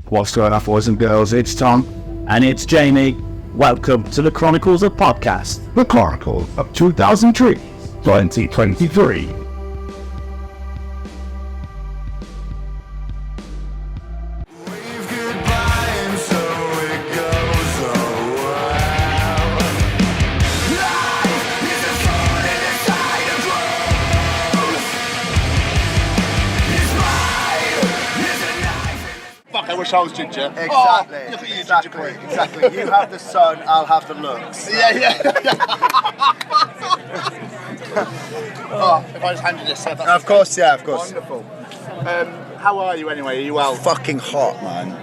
What's going on, boys and girls? It's Tom. And it's Jamie. Welcome to the Chronicles of Podcast. The Chronicle of 2003, 2023. I wish I was ginger. Exactly. Oh, look at you, exactly. ginger queen. Exactly. You have the sun, I'll have the looks. Yeah. Oh, if I just handed this up. Of course. Wonderful. How are you anyway? Are you well? Fucking hot, man.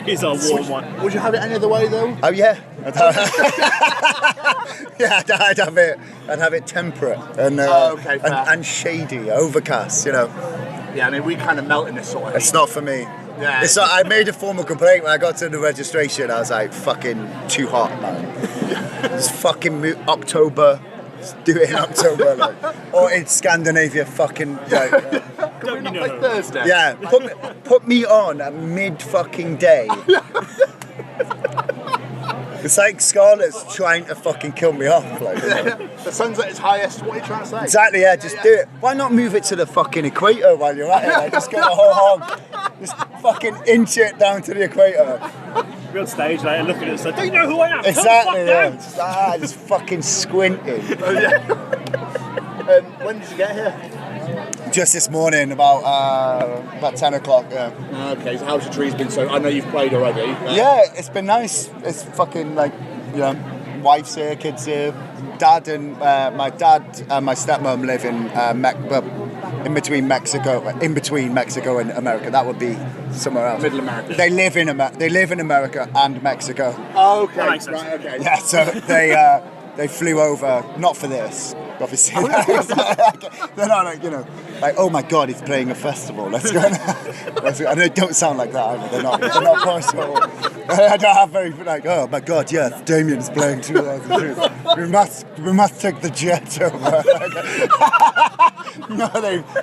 It's a warm one. Would you have it any other way though? Oh yeah. I'd have it temperate and okay, and shady, overcast. You know. Yeah, I mean we kind of melt in this sort of heat. It's not for me. Yeah. It's not, I made a formal complaint when I got to the registration. I was like, fucking too hot, man. It's fucking October. Let's do it in October, like. Or in Scandinavia, fucking. Can we not play Thursday? Yeah, put me on at mid fucking day. It's like Scarlett's trying to fucking kill me off. Like, you know? The sun's at its highest. What are you trying to say? Exactly, yeah, just do it. Why not move it to the fucking equator while you're at it? Like, just go the whole hog. Just fucking inch it down to the equator. We're on stage later looking at us like, do you know who I am? Exactly, yeah. Just fucking squinting. When did you get here? Just this morning, about 10 o'clock, yeah. Okay, so how's your trees been? So I know you've played already. Yeah, it's been nice. It's fucking like, you know, wife's here, kids here. Dad and my dad and my stepmom live in in between Mexico and America. That would be somewhere else. Middle America. They live in America and Mexico. Oh, okay. That makes sense. Right, okay. Yeah, so they flew over, not for this, obviously. They're not like, you know, like, oh my God, he's playing a festival. Let's go. And they don't sound like that either. They're not personal. I don't have very, like, oh my God, yes, Damien is playing 2002. We must take the jet over. No,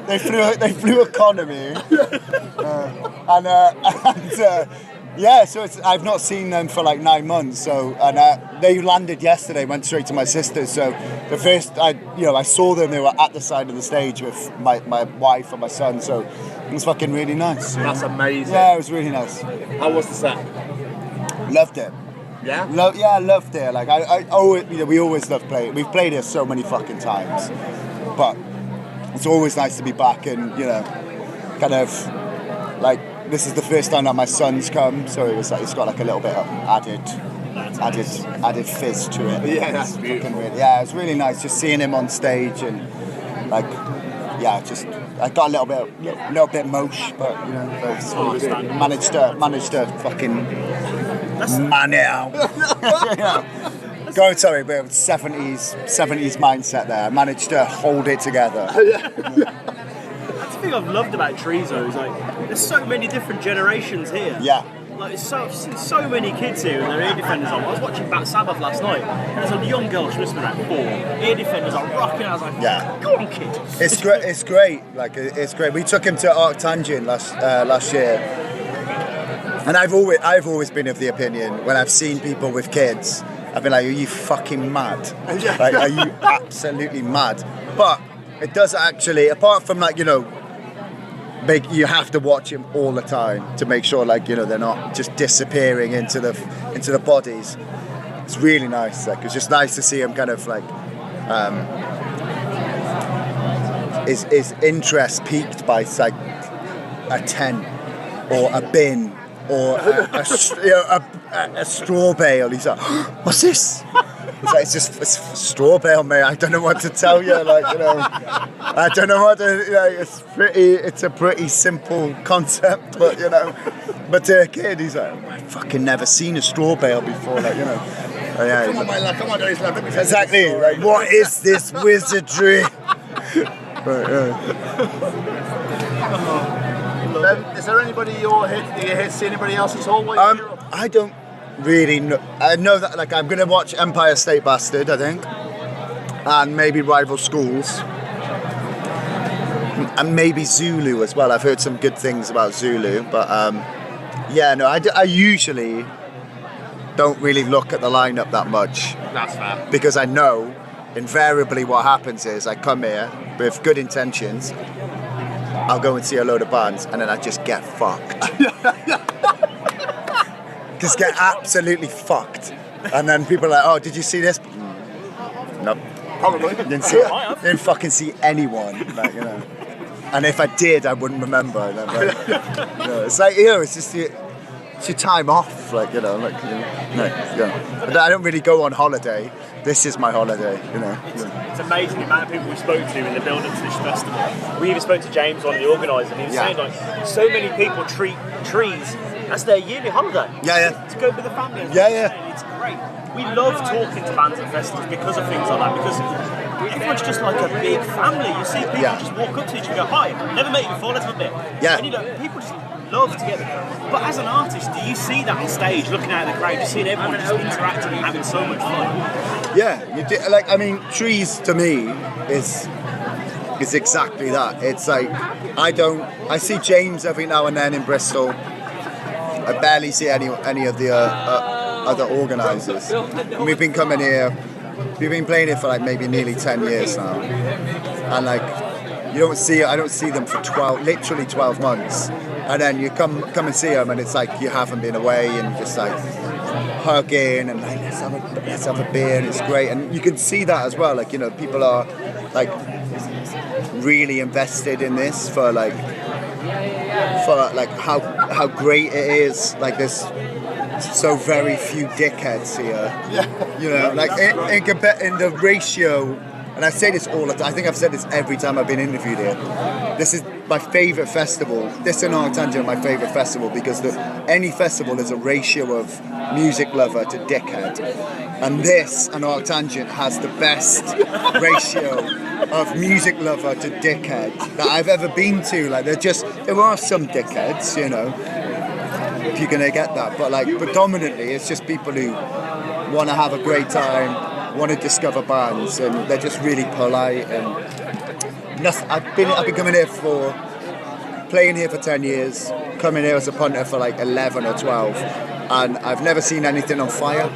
they flew economy. Yeah, so I've not seen them for like 9 months. So they landed yesterday, went straight to my sister's. So the first I saw them, they were at the side of the stage with my wife and my son. So it was fucking really nice. That's amazing. Yeah, it was really nice. How was the set? Loved it. Yeah. Loved it. Like we always love playing. We've played here so many fucking times, but it's always nice to be back and kind of like. This is the first time that my son's come, so it was like it's got like a little bit of added fizz to it. Yeah, that's beautiful. Yeah, it was really nice just seeing him on stage and like, yeah, just I got a little bit mosh, but managed to fucking man it out. Sorry, but 70s mindset there. I managed to hold it together. The thing I've loved about Trezo is like there's so many different generations here. Yeah. Like I've seen so many kids here and their ear defenders on. I was watching Bat Sabbath last night and there's a young girl, she must have been about 4. Ear defenders are rocking. I was like, yeah. Go on, kid. It's great. It's great. Like it's great. We took him to Arctangent last year, and I've always been of the opinion when I've seen people with kids, I've been like, are you fucking mad? Like, are you absolutely mad? But it does actually, apart from like you have to watch him all the time to make sure they're not just disappearing into the bodies. It's really nice. Like it's just nice to see him kind of like his interest piqued by like a tent or a bin or a straw bale. He's like, what's this? It's straw bale, mate. I don't know what to tell you. I don't know what to. It's a pretty simple concept, but but to a kid, he's like, I've fucking never seen a straw bale before. Yeah. Come on, mate. Come on, let me exactly. Like, what is this wizardry? Is there anybody you're here to see? Anybody else at all? I don't really know. I know that I'm going to watch Empire State Bastard, I think, and maybe Rival Schools, and maybe Zulu as well. I've heard some good things about Zulu, but Yeah, no, I usually don't really look at the lineup that much That's fair. because I know invariably what happens is I come here with good intentions, I'll go and see a load of bands, and then I just get fucked. Just get absolutely fucked. And then people are like, oh, did you see this? Nope. Probably. Didn't fucking see anyone, like, you know. And if I did, I wouldn't remember. And I'm like, you know, it's like, you know, it's just it's your time off, like, you know, like, you know. But I don't really go on holiday. This is my holiday, you know. It's amazing the amount of people we spoke to in the build-up to this festival. We even spoke to James, one of the organisers, and he was saying, like, so many people treat trees as their yearly holiday. Yeah, yeah. To go with the family. Yeah, yeah. And it's great. We love talking to bands at festivals because of things like that, because everyone's just like a big family. You see people just walk up to each other and go, hi, never met you before, let's have a bit. Yeah. And you know, people just love to get there. But as an artist, do you see that on stage, looking out at the crowd, just seeing everyone just interacting and having so much fun? Yeah, you do, like, I mean, trees to me is exactly that. It's like, I see James every now and then in Bristol. I barely see any of the other organisers. And we've been coming here, we've been playing here for like maybe nearly 10 years now. And like, I don't see them for literally 12 months. And then you come and see them, and it's like you haven't been away, and just like hugging and like, let's have a beer, and it's great. And you can see that as well, like, you know, people are like really invested in this for how great it is. Like, there's so very few dickheads here. Yeah. You know, like in the ratio, and I say this all the time, I think I've said this every time I've been interviewed here. This is my favourite festival. This and Arctangent are my favourite festival because any festival is a ratio of music lover to dickhead. And this and Arctangent has the best ratio of music lover to dickhead that I've ever been to. Like, there are some dickheads, you know, if you're gonna get that, but like predominantly it's just people who want to have a great time, want to discover bands, and they're just really polite. And I've been coming here playing here for 10 years, coming here as a punter for like 11 or 12, and I've never seen anything on fire.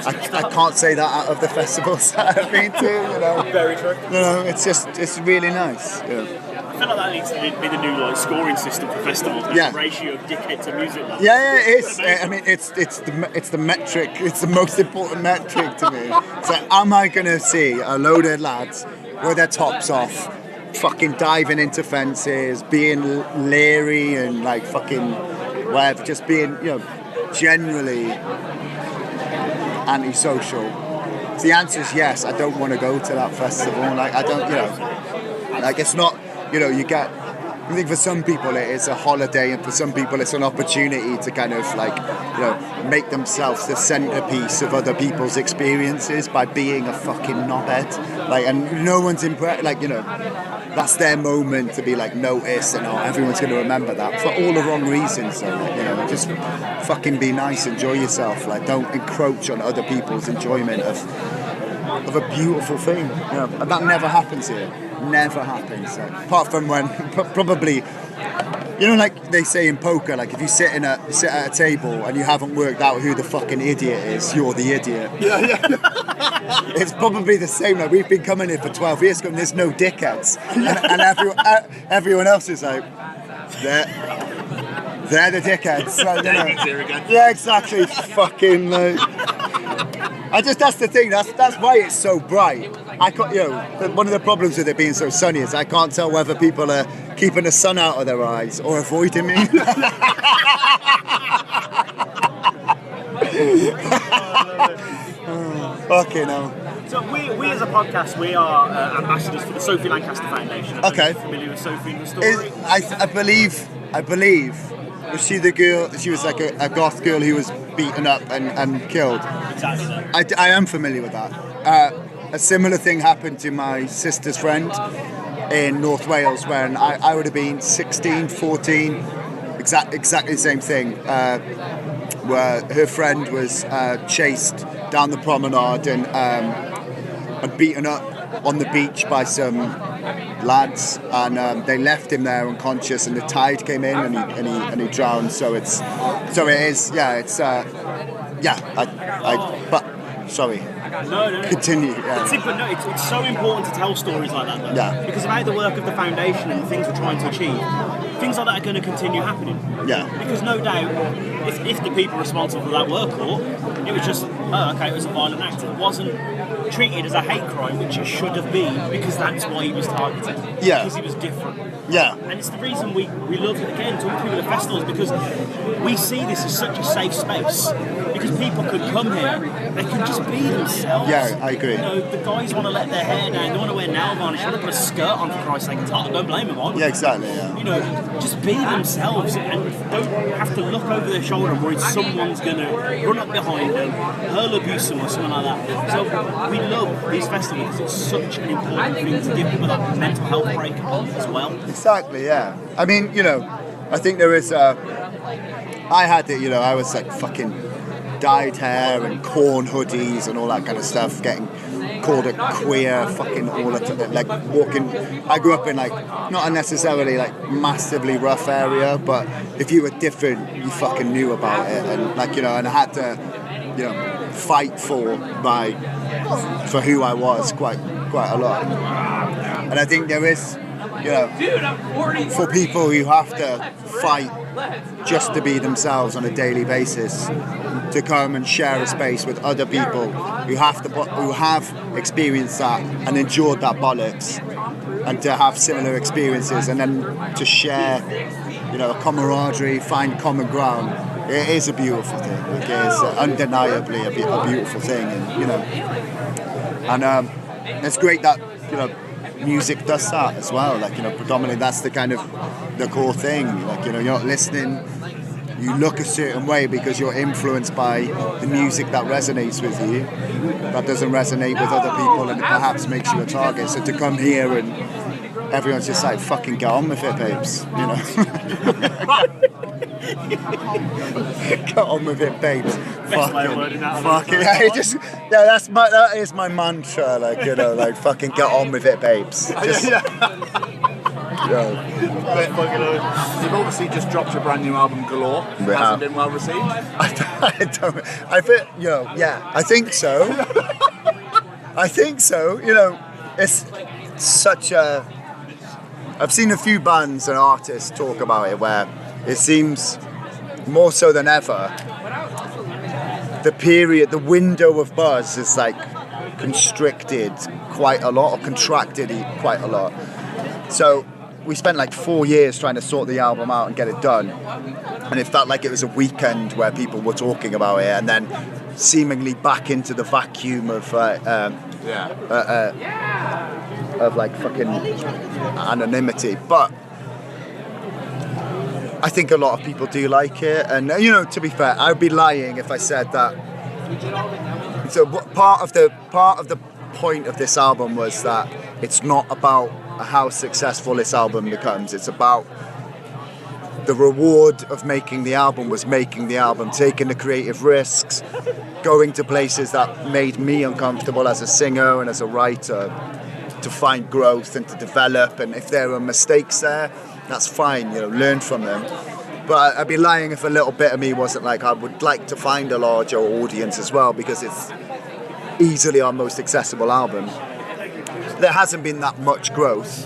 I can't say that out of the festivals that I've been to, you know. Very true. You know, it's really nice. You know. I feel like that needs to be the new like scoring system for festivals. Yeah. The ratio of dickhead to music. Like. Yeah, it is. I mean, it's the metric. It's the most important metric to me. It's like, am I gonna see a load of lads with their tops off, fucking diving into fences, being leery and like fucking whatever, just being, you know, generally antisocial? So the answer is yes. I don't want to go to that festival. Like, I don't, you know, like, it's not, you know, I think for some people it is a holiday, and for some people it's an opportunity to kind of like, you know, make themselves the centerpiece of other people's experiences by being a fucking knobhead. Like, and no one's impressed, like, you know, that's their moment to be like noticed, and everyone's going to remember that for all the wrong reasons. So, like, you know, just fucking be nice, enjoy yourself. Like, don't encroach on other people's enjoyment of a beautiful thing. You know, and that never happens here. Never happens. Like, apart from when probably, you know, like they say in poker, like if you sit at a table and you haven't worked out who the fucking idiot is, you're the idiot. Yeah. It's probably the same. Like, we've been coming here for 12 years, and there's no dickheads, and everyone else is like, they're the dickheads. Like, you know. Yeah, exactly. Fucking like. That's the thing. That's why it's so bright. I can't, you know, one of the problems with it being so sunny is I can't tell whether people are keeping the sun out of their eyes or avoiding me. Fucking hell. So we as a podcast, we are ambassadors for the Sophie Lancaster Foundation. Okay. Familiar with Sophie and the story? I believe. Was she the girl? She was like a goth girl who was beaten up and killed. Exactly that. I am familiar with that. A similar thing happened to my sister's friend in North Wales when I would have been 16, 14. Exactly the same thing. Where her friend was chased down the promenade and beaten up on the beach by some lads, and they left him there unconscious, and the tide came in, and he drowned. So it is, but sorry. No. Continue. It's so important to tell stories like that, though. Yeah. Because of the work of the foundation and the things we're trying to achieve, things like that are going to continue happening. Yeah. Because no doubt, if the people responsible for that were caught, it was just, it was a violent act. It wasn't treated as a hate crime, which it should have been, because that's why he was targeted. Yeah. Because he was different. Yeah. And it's the reason we love it again, talking to people at festivals, because we see this as such a safe space. Because people could come here, they can just be themselves. Yeah, I agree. You know, the guys want to let their hair down, they want to wear nail varnish, they want to put a skirt on, for Christ's sake. Don't blame them on. Yeah, exactly. Yeah. You know, just be themselves and don't have to look over their shoulder and worry someone's going to run up behind them, hurl abuse them or something like that. So we love these festivals because it's such an important thing to give people that mental health break as well. Exactly, yeah. I mean, I think there is I had it, I was like fucking dyed hair and corn hoodies and all that kind of stuff, getting called a queer, fucking all the time, like walking. I grew up in like not a necessarily like massively rough area, but if you were different, you fucking knew about it, and like and I had to, fight for who I was quite a lot. And I think there is, for people who have to fight just to be themselves on a daily basis, to come and share a space with other people who have experienced that and endured that bollocks, and to have similar experiences, and then to share, a camaraderie, find common ground. It is a beautiful thing. Like, it's undeniably a beautiful thing, and it's great that music does that as well. Like predominantly that's the kind of the core thing. Like you're not listening. You look a certain way because you're influenced by the music that resonates with you, that doesn't resonate with other people, and it perhaps makes you a target. So to come here and everyone's just like, fucking get on with it, babes. Get on with it, babes. That is my mantra. Like like fucking get on with it, babes. Just, You've obviously just dropped a brand new album, Galore. Has it been well received? I think so. I think so. It's such a. I've seen a few bands and artists talk about it where it seems more so than ever the window of buzz is like constricted quite a lot, or contracted quite a lot. So we spent like 4 years trying to sort the album out and get it done, and it felt like it was a weekend where people were talking about it, and then seemingly back into the vacuum of like fucking anonymity. But I think a lot of people do like it, and to be fair, I'd be lying if I said that. So part of the point of this album was that it's not about how successful this album becomes. It's about the reward of making the album was making the album, taking the creative risks, going to places that made me uncomfortable as a singer and as a writer, to find growth and to develop. And if there are mistakes there, that's fine, learn from them. But I'd be lying if a little bit of me wasn't like, I would like to find a larger audience as well, because it's easily our most accessible album. There hasn't been that much growth,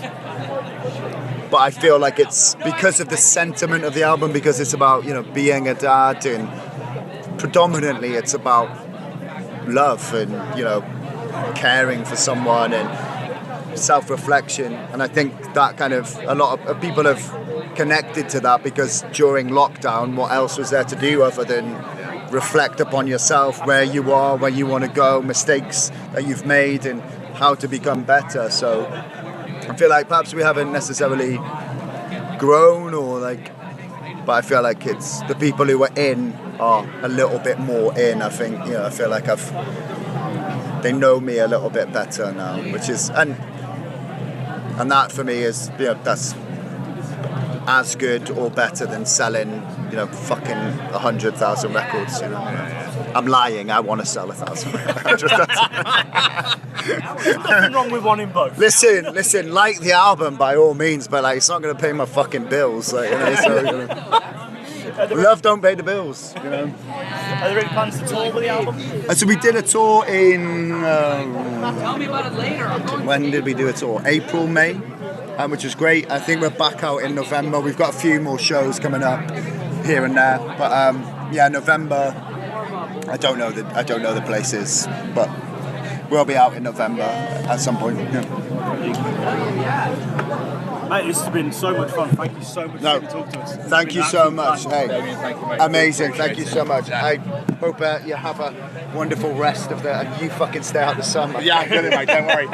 but I feel like it's because of the sentiment of the album, because it's about, being a dad, and predominantly it's about love and, caring for someone and self-reflection. And I think that kind of, a lot of people have connected to that, because during lockdown, what else was there to do other than reflect upon yourself, where you are, where you want to go, mistakes that you've made, and how to become better. So I feel like perhaps we haven't necessarily grown, but I feel like it's the people who are in are a little bit more in. I think, I feel like they know me a little bit better now, which is, and that for me is, that's as good or better than selling fucking 100,000 records. I'm lying. I want to sell 1,000. Nothing wrong with wanting both. Listen, like the album by all means, but like it's not going to pay my fucking bills. Like, love don't pay the bills. Are there any plans to tour with the album? And so we did a tour in. Tell me about it later. When did we do a tour? April, May, which was great. I think we're back out in November. We've got a few more shows coming up here and there, but November. I don't know the places, but we'll be out in November at some point. Mate, this has been so much fun. Thank you so much for talking to us. Thank you so much. Hey, Thank you, mate. amazing. Thank you so much. I hope you have a wonderful rest of the. You fucking stay out the sun. Yeah, I'm good, mate. Don't worry.